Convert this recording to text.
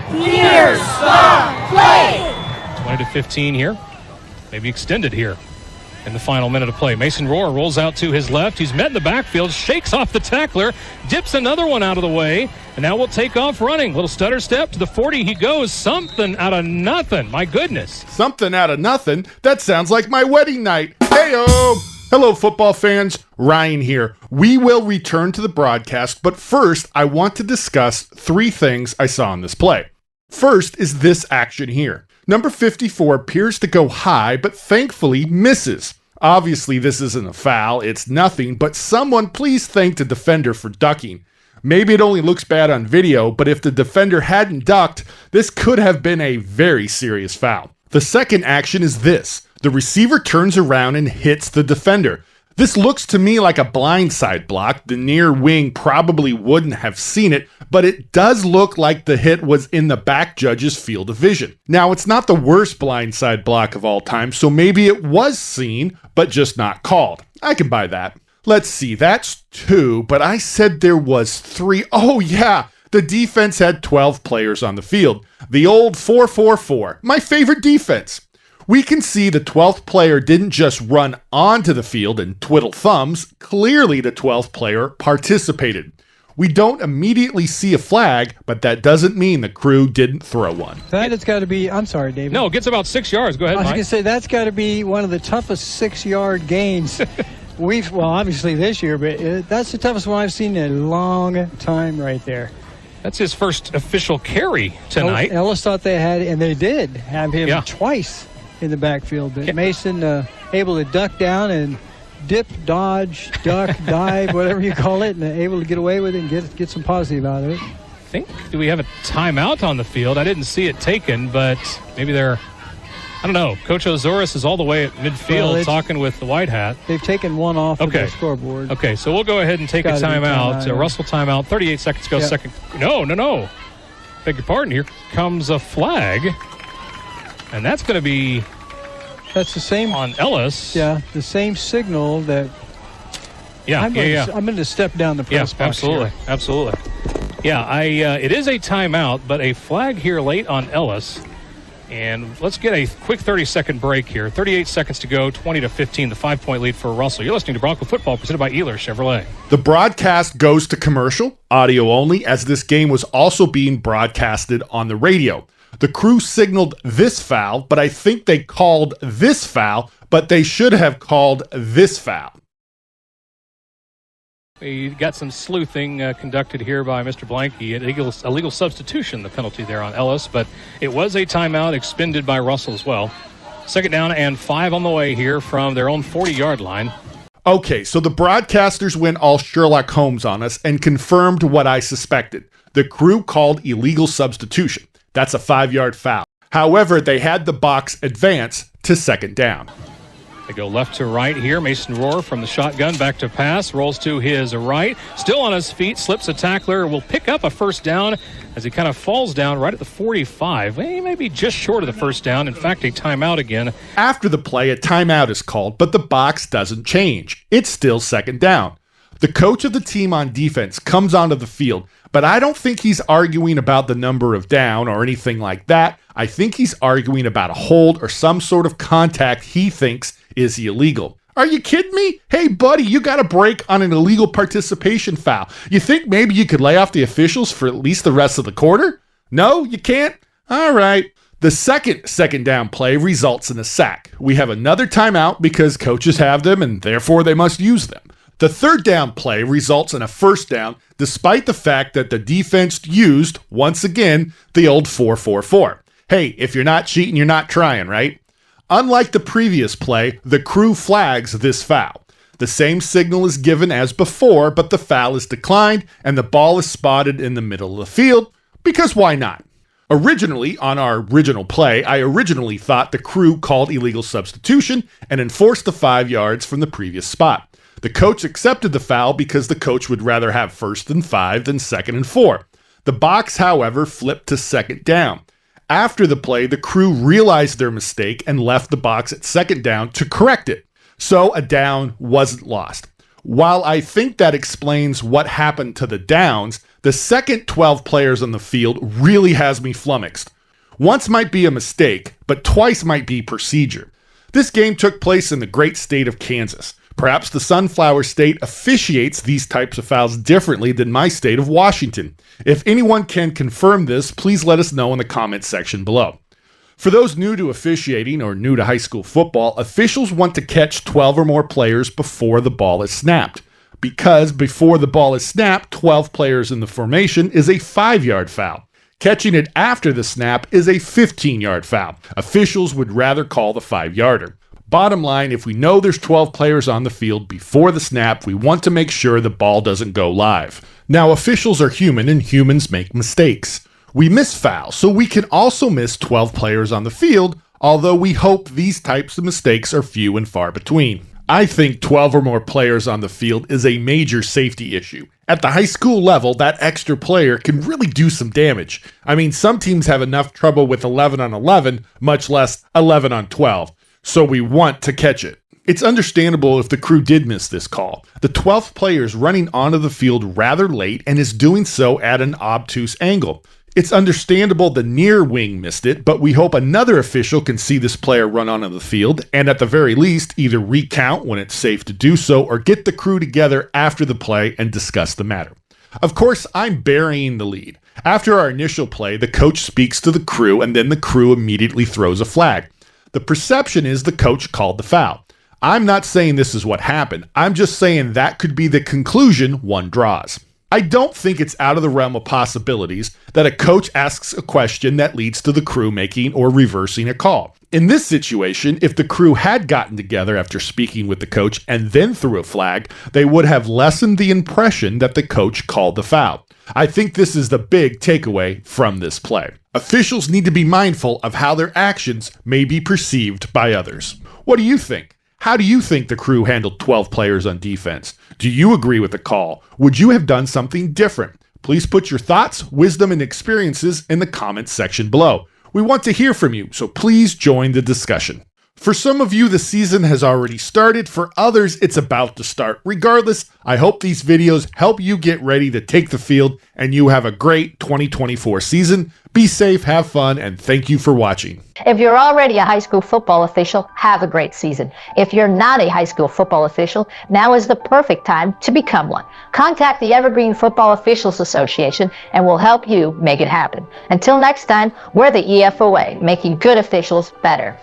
Here's the play. 20-15 here. Maybe extended here in the final minute of play. Mason Rohr rolls out to his left. He's met in the backfield, shakes off the tackler, dips another one out of the way, and now we'll take off running. Little stutter step to the 40. He goes. Something out of nothing. My goodness. Something out of nothing? That sounds like my wedding night. Hey-o! Hello, football fans. Ryan here. We will return to the broadcast, but first, I want to discuss 3 things I saw in this play. First is this action here. Number 54 appears to go high, but thankfully misses. Obviously, this isn't a foul. It's nothing, but someone please thank the defender for ducking. Maybe it only looks bad on video, but if the defender hadn't ducked, this could have been a very serious foul. The second action is this. The receiver turns around and hits the defender. This looks to me like a blindside block. The near wing probably wouldn't have seen it, but it does look like the hit was in the back judge's field of vision. Now, it's not the worst blindside block of all time, so maybe it was seen, but just not called. I can buy that. Let's see, that's 2, but I said there was 3. Oh yeah, the defense had 12 players on the field. The old 4-4-4, my favorite defense. We can see the 12th player didn't just run onto the field and twiddle thumbs. Clearly, the 12th player participated. We don't immediately see a flag, but that doesn't mean the crew didn't throw one. That has got to be, I'm sorry, David. No, it gets about 6 yards. Go ahead, I was Mike. going to say, that's got to be one of the toughest 6-yard gains well, obviously this year, but that's the toughest one I've seen in a long time right there. That's his first official carry tonight. Ellis thought they had, and they did have him twice in the backfield, but Mason able to duck down and dip, dodge, duck, dive, whatever you call it, and able to get away with it and get some positive out of it. Do we have a timeout on the field? I didn't see it taken, but maybe they're, I don't know. Coach Ozoris is all the way at midfield talking with the white hat. They've taken one off of the scoreboard. Okay, so we'll go ahead and take a timeout. Russell timeout, 38 seconds to go. Second. No. Beg your pardon. Here comes a flag. And that's going to be the same on Ellis. Yeah, the same signal that. I'm going to step down the press box. Absolutely. Yeah, it is a timeout, but a flag here late on Ellis. And let's get a quick 30-second break here. 38 seconds to go, 20-15, the 5-point lead for Russell. You're listening to Bronco Football, presented by Ehlers Chevrolet. The broadcast goes to commercial, audio only, as this game was also being broadcasted on the radio. The crew signaled this foul, but I think they called this foul, but they should have called this foul. We got some sleuthing conducted here by Mr. Blanky. Illegal substitution, the penalty there on Ellis, but it was a timeout expended by Russell as well. 2nd down and 5 on the way here from their own 40-yard line. Okay, so the broadcasters went all Sherlock Holmes on us and confirmed what I suspected. The crew called illegal substitution. That's a 5-yard foul. However, they had the box advance to 2nd down. They go left to right here. Mason Rohr from the shotgun back to pass. Rolls to his right. Still on his feet. Slips a tackler. Will pick up a first down as he kind of falls down right at the 45. He may be just short of the first down. In fact, a timeout again. After the play, a timeout is called, but the box doesn't change. It's still 2nd down. The coach of the team on defense comes onto the field, but I don't think he's arguing about the number of down or anything like that. I think he's arguing about a hold or some sort of contact he thinks is illegal. Are you kidding me? Hey, buddy, you got a break on an illegal participation foul. You think maybe you could lay off the officials for at least the rest of the quarter? No, you can't? All right. The second down play results in a sack. We have another timeout because coaches have them and therefore they must use them. The 3rd down play results in a first down, despite the fact that the defense used, once again, the old 4-4-4. Hey, if you're not cheating, you're not trying, right? Unlike the previous play, the crew flags this foul. The same signal is given as before, but the foul is declined and the ball is spotted in the middle of the field, because why not? Originally, on our original play, I originally thought the crew called illegal substitution and enforced the 5 yards from the previous spot. The coach accepted the foul because the coach would rather have 1st and 5 than 2nd and 4. The box, however, flipped to 2nd down. After the play, the crew realized their mistake and left the box at 2nd down to correct it. So a down wasn't lost. While I think that explains what happened to the downs, The second 12 players on the field really has me flummoxed. Once might be a mistake, but twice might be procedure. This game took place in the great state of Kansas. Perhaps the Sunflower State officiates these types of fouls differently than my state of Washington. If anyone can confirm this, please let us know in the comments section below. For those new to officiating or new to high school football, officials want to catch 12 or more players before the ball is snapped. Because before the ball is snapped, 12 players in the formation is a 5-yard foul. Catching it after the snap is a 15-yard foul. Officials would rather call the 5-yarder. Bottom line, if we know there's 12 players on the field before the snap, we want to make sure the ball doesn't go live. Now, officials are human and humans make mistakes. We miss fouls, so we can also miss 12 players on the field, although we hope these types of mistakes are few and far between. I think 12 or more players on the field is a major safety issue. At the high school level, that extra player can really do some damage. I mean, some teams have enough trouble with 11 on 11, much less 11 on 12. So we want to catch it. It's understandable if the crew did miss this call. The 12th player is running onto the field rather late and is doing so at an obtuse angle. It's understandable the near wing missed it, but we hope another official can see this player run onto the field and at the very least either recount when it's safe to do so or get the crew together after the play and discuss the matter. Of course, I'm burying the lead. After our initial play, the coach speaks to the crew and then the crew immediately throws a flag. The perception is the coach called the foul. I'm not saying this is what happened. I'm just saying that could be the conclusion one draws. I don't think it's out of the realm of possibilities that a coach asks a question that leads to the crew making or reversing a call. In this situation, if the crew had gotten together after speaking with the coach and then threw a flag, they would have lessened the impression that the coach called the foul. I think this is the big takeaway from this play. Officials need to be mindful of how their actions may be perceived by others. What do you think? How do you think the crew handled 12 players on defense? Do you agree with the call? Would you have done something different? Please put your thoughts, wisdom, and experiences in the comments section below. We want to hear from you, so please join the discussion. For some of you, the season has already started. For others, it's about to start. Regardless, I hope these videos help you get ready to take the field and you have a great 2024 season. Be safe, have fun, and thank you for watching. If you're already a high school football official, have a great season. If you're not a high school football official, now is the perfect time to become one. Contact the Evergreen Football Officials Association and we'll help you make it happen. Until next time, we're the EFOA, making good officials better.